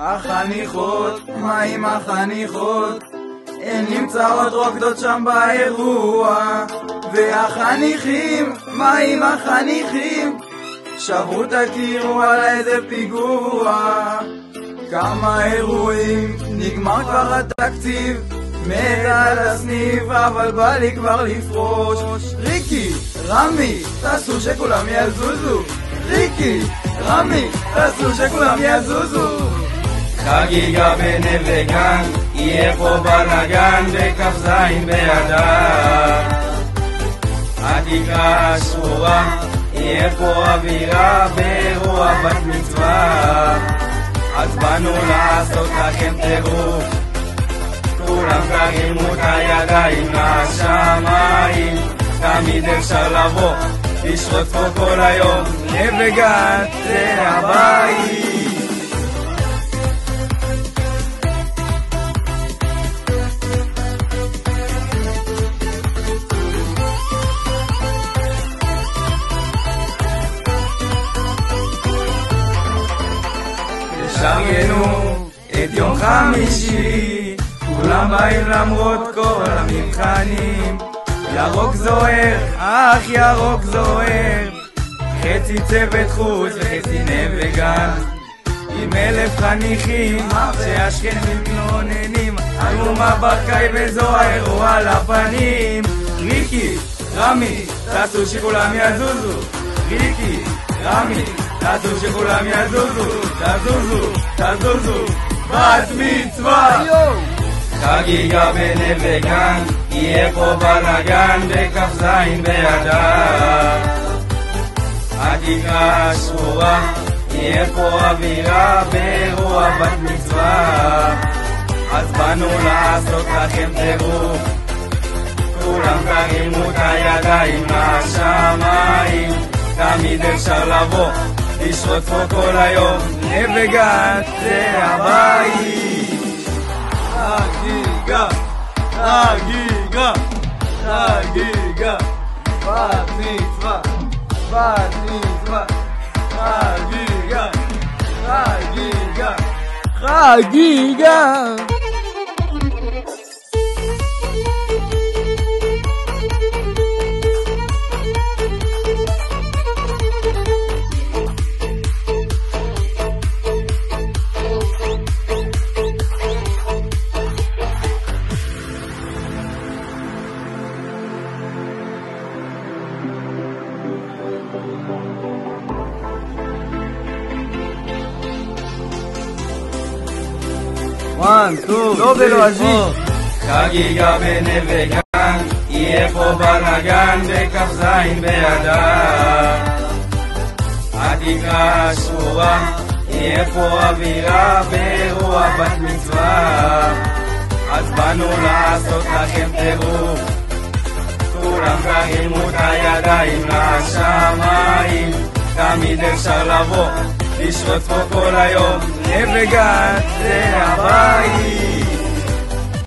החניכות, מה עם החניכות? הן נמצאות רוקדות שם באירוע. והחניכים, מה עם החניכים? שברו תכירו על איזה פיגוע. כמה אירועים, נגמר כבר התקציב, מת על הסניף, אבל בא לי כבר לפרוש. ריקי, רמי, תעשו שכולם יזוזו. ריקי, רמי, תעשו שכולם יזוזו. חגיגה בנווה גן, יהיה פה בלגן בכף זין באדר. התקרה השחורה, יהיה פה אווירה באירוע בת מצווה. אז באנו לעשות לכם טירוף, כולם תרימו את הידיים לשמיים. תמיד אפשר לבוא, לשרות פה כל היום, נווה גן זה הבית. שרגנו את יום חמישי, כולם באים למרות כל המבחנים. ירוק זוהר, אך ירוק זוהר, חצי צוות חוץ וחצי נווה גן, עם 1000 חניכים שהשכנים מתלוננים, היו ברקאי וזוהר על הפנים. ריקי, רמי, תעשו שכולם יזוזו. ריקי, רמי, תעשו שכולם יזוזו. תזוזו, תזוזו, בת מצווה. חגיגה בנווה גן, יהיה פה בלגן בכף זין באדר. התקרה השחורה, יהיה פה אווירה באירוע בת מצווה. אז באנו לעשות לכם טירוף, כולם תרימו את הידיים לשמיים. תמיד אפשר לבוא, לשרות פה כל היום, נווה גן זה הבית. חגיגה, חגיגה, חגיגה, בת מצווה, בת מצווה. חגיגה, חגיגה, חגיגה. לא בלועזי. חגיגה בנווה גן, יהיה פה בלגן בכף זין באדר. התקרה השחורה, יהיה פה אווירה באירוע בת מצווה. אז באנו לעשות לכם טירוף, כולם תרימו את הידיים לשמיים. תמיד אפשר לבוא, לשרות פה כל היום, נווה גן זה הבית.